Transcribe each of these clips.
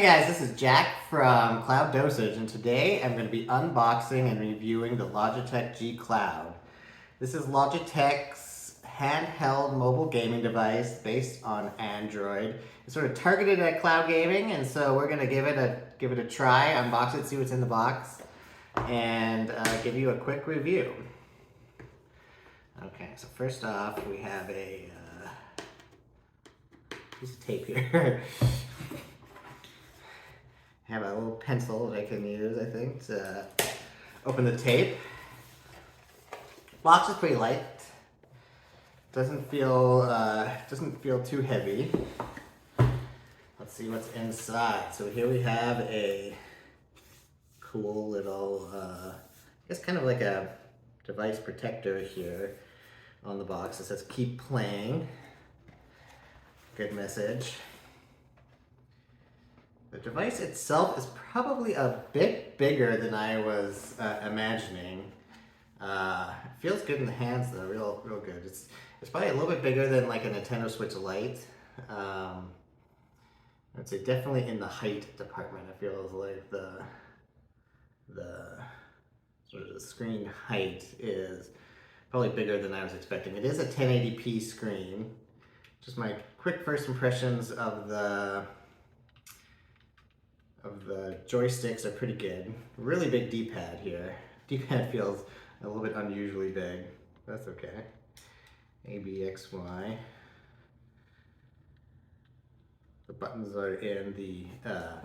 guys, this is Jack from Cloud Dosage, and today I'm going to be unboxing and reviewing the Logitech G Cloud. This is Logitech's handheld mobile gaming device based on Android. It's sort of targeted at cloud gaming, and so we're going to give it a try, unbox it, see what's in the box, and give you a quick review. Okay, so first off, we have a piece of tape here. I have a little pencil that I can use, I think, to open the tape. Box is pretty light. Doesn't feel too heavy. Let's see what's inside. So here we have a cool little, I guess kind of like a device protector here on the box. It says "Keep playing." Good message. The device itself is probably a bit bigger than I was imagining. It feels good in the hands though, real good. It's probably a little bit bigger than like a Nintendo Switch Lite. I'd say definitely in the height department. It feels like the sort of the screen height is probably bigger than I was expecting. It is a 1080p screen. Just my quick first impressions of the joysticks are pretty good. Really big D-pad here. D-pad feels a little bit unusually big. That's okay. A, B, X, Y. The buttons are in the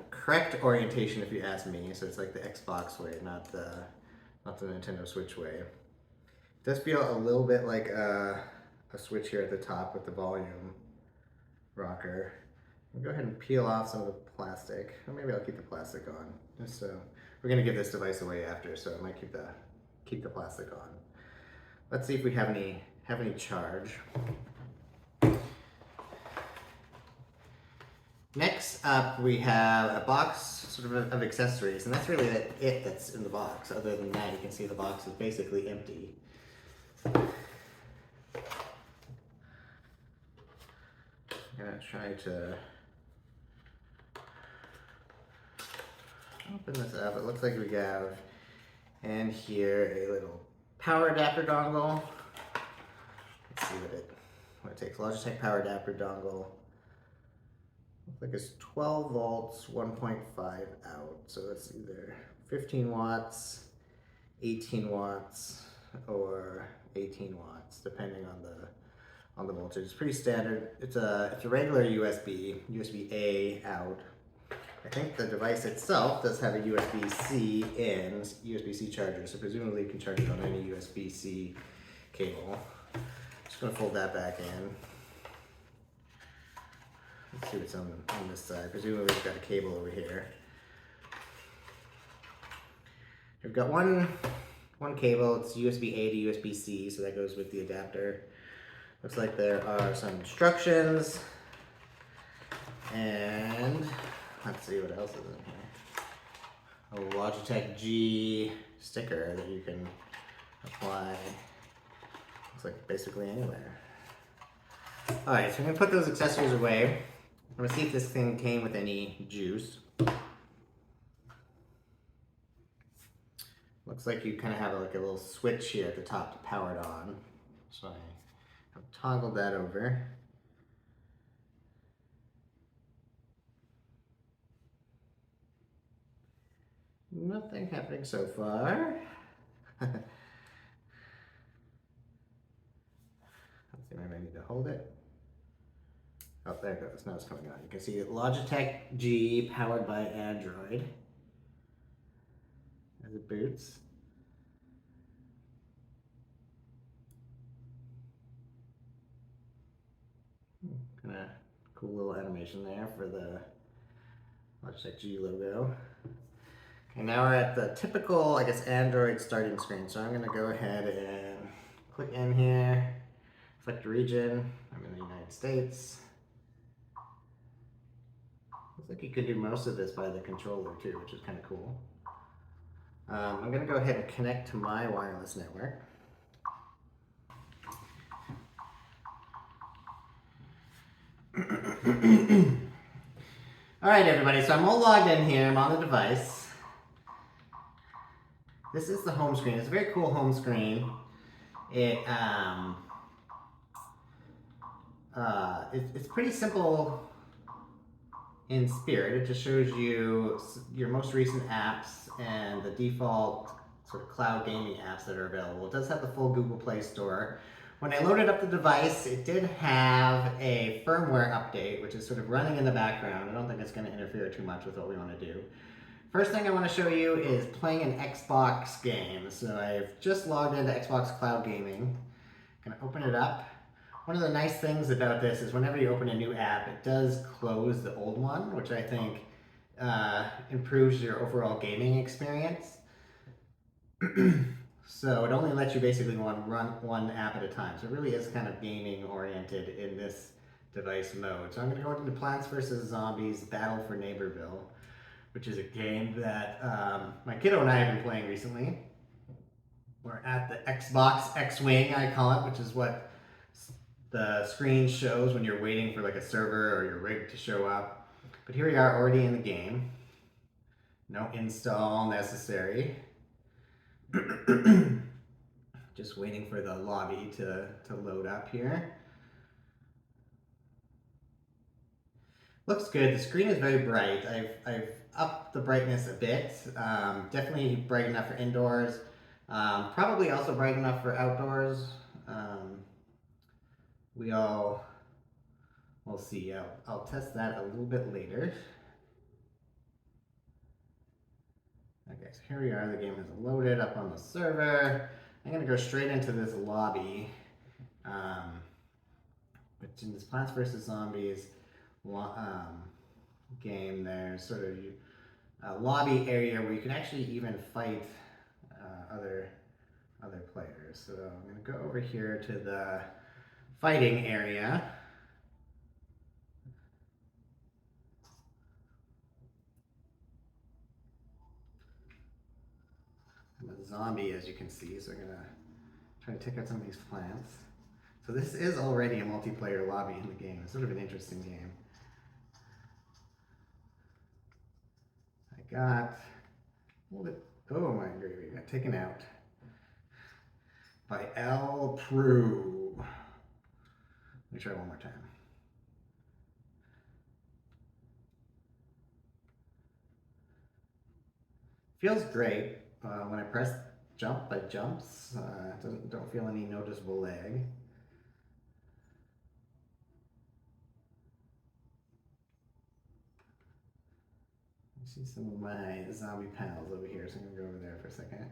correct orientation, if you ask me. So it's like the Xbox way, not the Nintendo Switch way. It does feel a little bit like a switch here at the top with the volume rocker. I'll go ahead and peel off some of the plastic, or maybe I'll keep the plastic on. Just so we're gonna give this device away after, so I might keep the plastic on. Let's see if we have any charge. Next up, we have a box sort of accessories, and that's really it that's in the box. Other than that, you can see the box is basically empty. I'm gonna try to open this up. It looks like we have in here a little power adapter dongle. Let's see what it takes. Logitech power adapter dongle. Looks like it's 12 volts, 1.5 out. So it's either 15 watts, 18 watts, or 18 watts, depending on the voltage. It's pretty standard. It's a regular USB-A out. I think the device itself does have a USB-C in, USB-C charger, so presumably you can charge it on any USB-C cable. Just gonna fold that back in. Let's see what's on this side. Presumably we've got a cable over here. We've got one cable. It's USB-A to USB-C, so that goes with the adapter. Looks like there are some instructions, and let's see what else is in here. A Logitech G sticker that you can apply, looks like basically anywhere. Alright, so I'm going to put those accessories away. I'm going to see if this thing came with any juice. Looks like you kind of have like a little switch here at the top to power it on. So I've toggled that over. Nothing happening so far. Let's see, maybe I need to hold it. Oh, there it goes. Now it's coming on. You can see Logitech G powered by Android as it boots. Kind of cool little animation there for the Logitech G logo. Okay, now we're at the typical, I guess, Android starting screen. So I'm going to go ahead and click in here, select the region. I'm in the United States. Looks like you could do most of this by the controller too, which is kind of cool. I'm going to go ahead and connect to my wireless network. Alright everybody, so I'm all logged in here, I'm on the device. This is the home screen. It's a very cool home screen. It's pretty simple in spirit. It just shows you your most recent apps and the default sort of cloud gaming apps that are available. It does have the full Google Play Store. When I loaded up the device, it did have a firmware update, which is sort of running in the background. I don't think it's going to interfere too much with what we want to do. First thing I want to show you is playing an Xbox game. So I've just logged into Xbox Cloud Gaming. I'm going to open it up. One of the nice things about this is whenever you open a new app, it does close the old one, which I think improves your overall gaming experience. So it only lets you basically run one app at a time. So it really is kind of gaming oriented in this device mode. So I'm going to go into Plants vs. Zombies Battle for Neighborville, which is a game that my kiddo and I have been playing recently. We're at the Xbox X-Wing, I call it, which is what the screen shows when you're waiting for like a server or your rig to show up. But here we are already in the game. No install necessary. Just waiting for the lobby to load up here. Looks good. The screen is very bright. I've upped the brightness a bit. Definitely bright enough for indoors. Probably also bright enough for outdoors. We'll see. I'll test that a little bit later. Okay, so here we are. The game is loaded up on the server. I'm going to go straight into this lobby, which in this Plants vs. Zombies game, there's sort of a lobby area where you can actually even fight other players. So I'm going to go over here to the fighting area. I'm a zombie, as you can see, so I'm going to try to take out some of these plants. So this is already a multiplayer lobby in the game. It's sort of an interesting game. I got, oh my gravy, got taken out by L. Prue. Let me try one more time. Feels great. When I press jump, it jumps. Don't feel any noticeable lag. I see some of my zombie pals over here, so I'm gonna go over there for a second.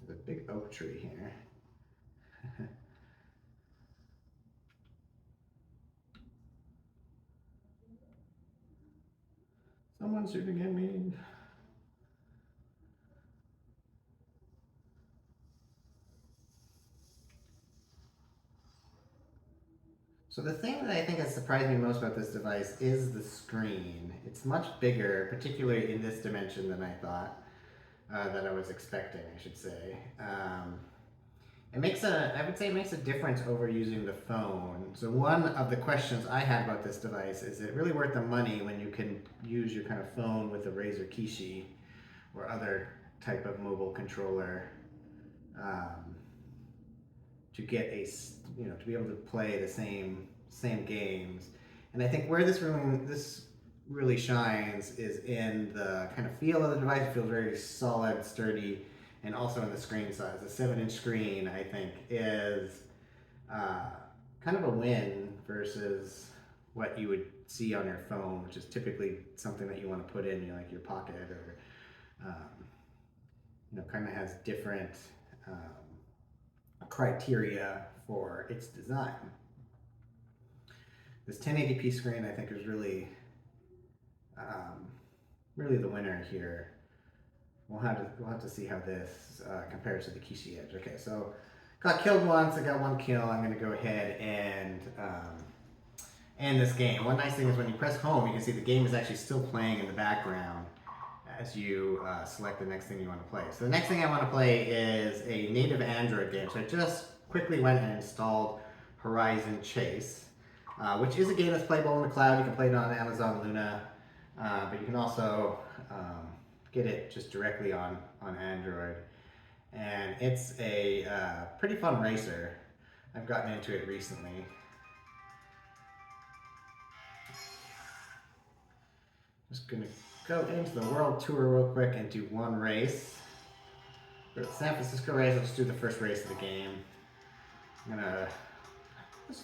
There's a big oak tree here. Someone's shooting at me. So the thing that I think has surprised me most about this device is the screen. It's much bigger, particularly in this dimension than I thought, that I was expecting, I should say. I would say it makes a difference over using the phone. So one of the questions I had about this device is it really worth the money when you can use your kind of phone with a Razer Kishi or other type of mobile controller to get to be able to play the same games. And I think where this really shines is in the kind of feel of the device. It feels very solid, sturdy, and also in the screen size. A 7-inch screen, I think, is kind of a win versus what you would see on your phone, which is typically something that you want to put in your pocket or kind of has different criteria for its design. This 1080p screen, I think, is really the winner here. We'll have to see how this compares to the Kishi Edge. Okay, so got killed once. I got one kill. I'm going to go ahead and in this game. One nice thing is when you press home, you can see the game is actually still playing in the background as you select the next thing you want to play. So the next thing I want to play is a native Android game. So I just quickly went and installed Horizon Chase, which is a game that's playable in the cloud. You can play it on Amazon Luna, but you can also get it just directly on Android. And it's a pretty fun racer. I've gotten into it recently. Just gonna go into the world tour real quick and do one race. For the San Francisco race, I'll just do the first race of the game. I'm gonna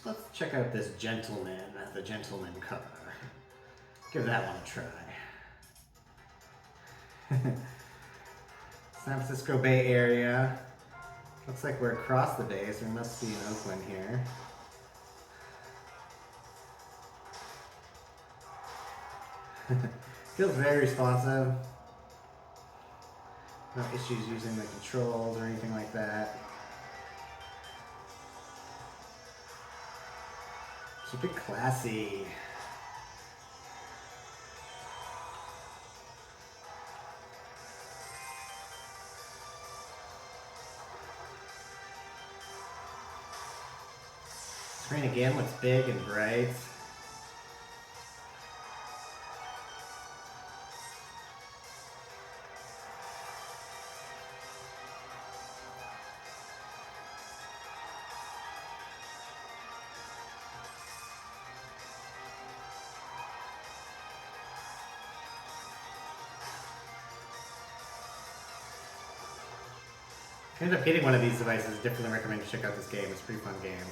let's check out this gentleman, the gentleman car. Give that one a try. San Francisco Bay Area. Looks like we're across the bay, so we must be in Oakland here. Feels very responsive. No issues using the controls or anything like that. Keep it classy. Screen again looks big and bright. If you end up getting one of these devices, definitely recommend you check out this game. It's a pretty fun game.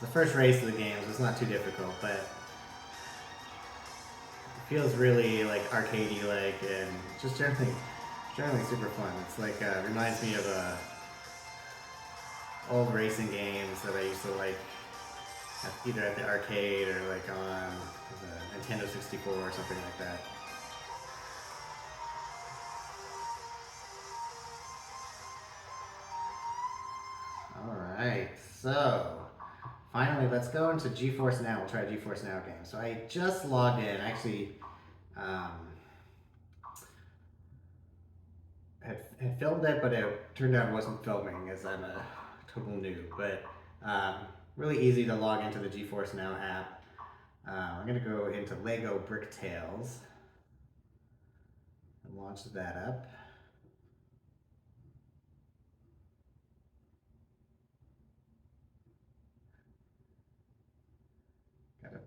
The first race of the game, so it's not too difficult, but it feels really like arcadey like and just generally super fun. It's like reminds me of old racing games that I used to like either at the arcade or like on the Nintendo 64 or something like that. Alright, so finally let's go into GeForce Now. We'll try a GeForce Now game. So I just logged in. Actually, had filmed it, but it turned out it wasn't filming as I'm a total noob. But really easy to log into the GeForce Now app. I'm going to go into Lego Brick Tales and launch that up. Got a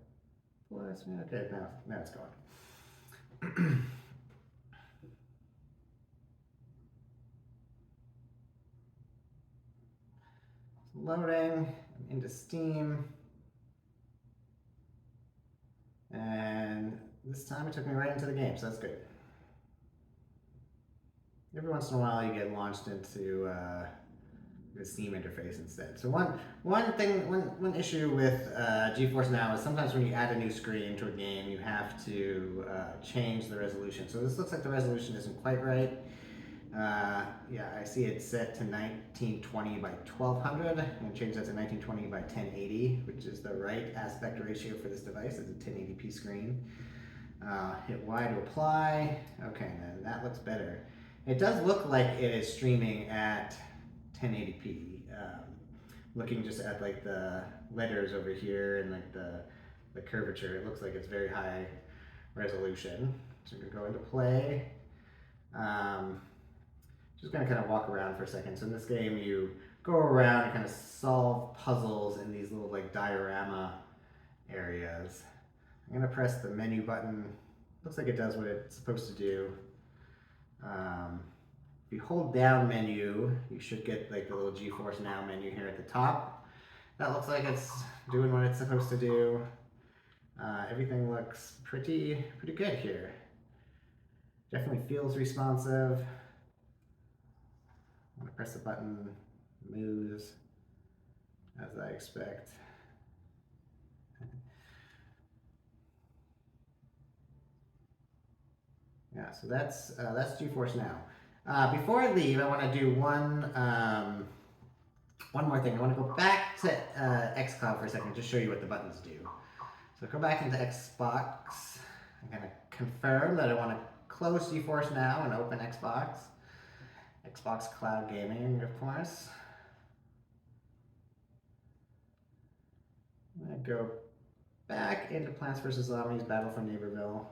plus. Okay, now it's going. Loading into Steam, and this time it took me right into the game, so that's good. Every once in a while you get launched into the Steam interface instead. So one issue with GeForce Now is sometimes when you add a new screen to a game, you have to change the resolution. So this looks like the resolution isn't quite right. Yeah, I see it set to 1920 by 1200. I'm going to change that to 1920 by 1080, which is the right aspect ratio for this device. It's a 1080p screen. Hit Y to apply. Okay, then that looks better. It does look like it is streaming at 1080p. Looking just at like the letters over here and like the curvature, it looks like it's very high resolution. So we're going to go into play. Just going to kind of walk around for a second. So in this game, you go around and kind of solve puzzles in these little like diorama areas. I'm going to press the menu button. Looks like it does what it's supposed to do. If you hold down menu, you should get like the little GeForce Now menu here at the top. That looks like it's doing what it's supposed to do. Everything looks pretty good here. Definitely feels responsive. I'm going to press the button, moves as I expect. Yeah, so that's GeForce Now. Before I leave, I want to do one more thing. I want to go back back to xCloud for a second, just show you what the buttons do. So go back into Xbox. I'm going to confirm that I want to close GeForce Now and open Xbox. Xbox Cloud Gaming, of course. I'm going to go back into Plants vs. Zombies Battle for Neighborville.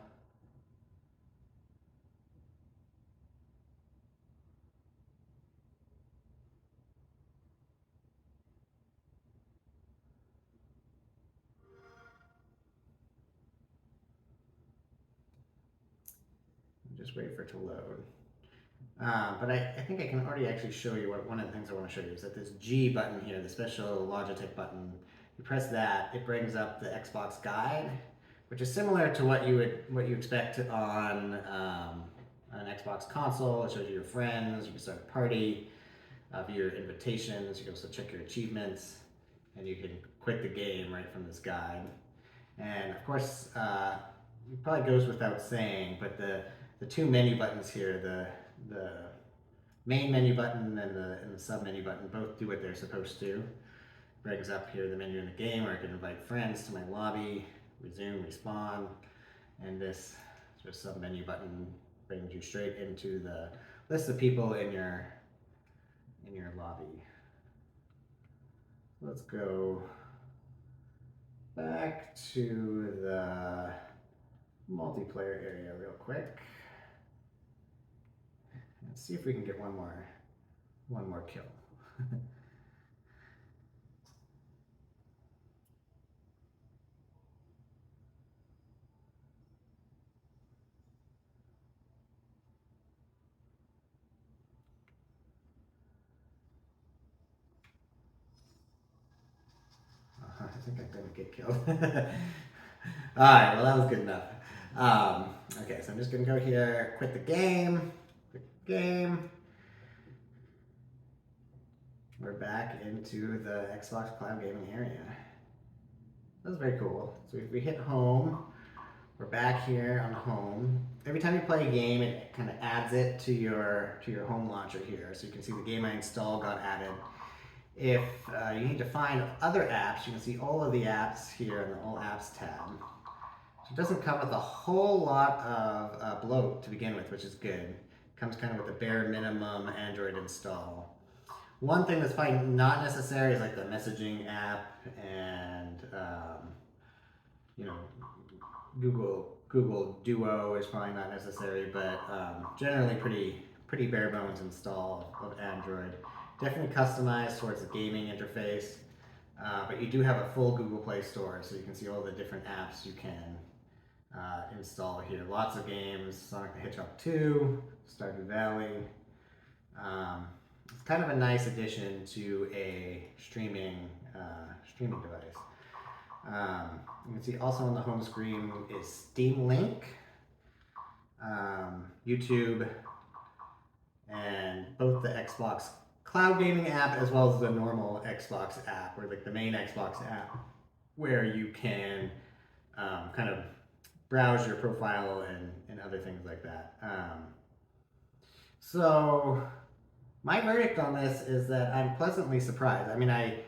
Just wait for it to load. But I think I can already actually show you one of the things I want to show you is that this G button here, the special Logitech button, you press that, it brings up the Xbox guide, which is similar to what you expect on an Xbox console. It shows you your friends, you can start a party, view your invitations, you can also check your achievements, and you can quit the game right from this guide. And of course, it probably goes without saying, but the two menu buttons here, the main menu button and the sub menu button, both do what they're supposed to. Brings up here the menu in the game where I can invite friends to my lobby, resume, respawn, and this sort of sub menu button brings you straight into the list of people in your lobby. Let's go back to the multiplayer area real quick. Let's see if we can get one more kill. I think I'm gonna get killed. All right, well that was good enough. Okay, so I'm just gonna go here, quit the game. We're back into the Xbox Cloud Gaming area. That's very cool. So if we hit home, we're back here on home. Every time you play a game, it kind of adds it to your home launcher here. So you can see the game I installed got added. If you need to find other apps, you can see all of the apps here in the All Apps tab. So it doesn't come with a whole lot of bloat to begin with, which is good. It comes kind of with a bare minimum Android install. One thing that's probably not necessary is like the messaging app and you know, Google Duo is probably not necessary, but generally pretty bare bones install of Android. Definitely customized towards the gaming interface, but you do have a full Google Play Store, so you can see all the different apps you can install here. Lots of games: Sonic the Hedgehog 2, Stardew Valley. It's kind of a nice addition to a streaming device. You can see also on the home screen is Steam Link, YouTube, and both the Xbox Cloud Gaming app as well as the normal Xbox app, or like the main Xbox app, where you can kind of browse your profile and other things like that. So my verdict on this is that I'm pleasantly surprised. I mean, I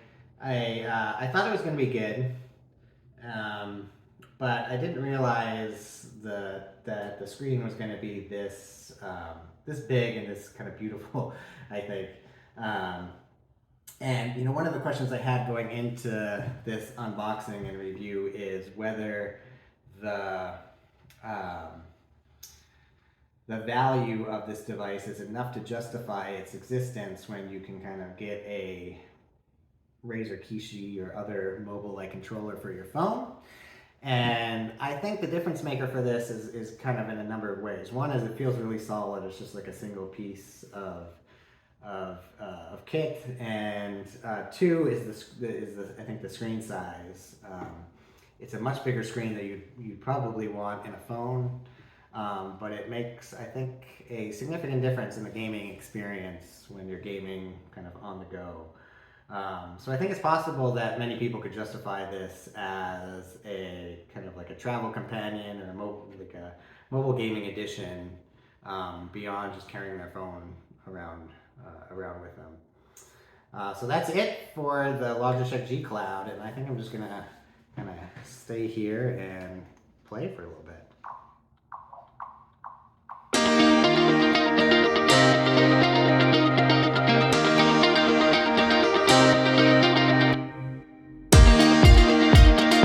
thought it was going to be good. But I didn't realize that the screen was going to be this big and this kind of beautiful, I think. And you know, one of the questions I had going into this unboxing and review is whether the value of this device is enough to justify its existence when you can kind of get a Razer Kishi or other mobile-like controller for your phone. And I think the difference maker for this is kind of in a number of ways. One is it feels really solid. It's just like a single piece of kit. And two is I think the screen size. It's a much bigger screen that you'd probably want in a phone. But it makes, I think, a significant difference in the gaming experience when you're gaming kind of on the go. So I think it's possible that many people could justify this as a kind of like a travel companion or a mobile gaming edition, beyond just carrying their phone around with them. So that's it for the Logitech G Cloud, and I think I'm just gonna kind of stay here and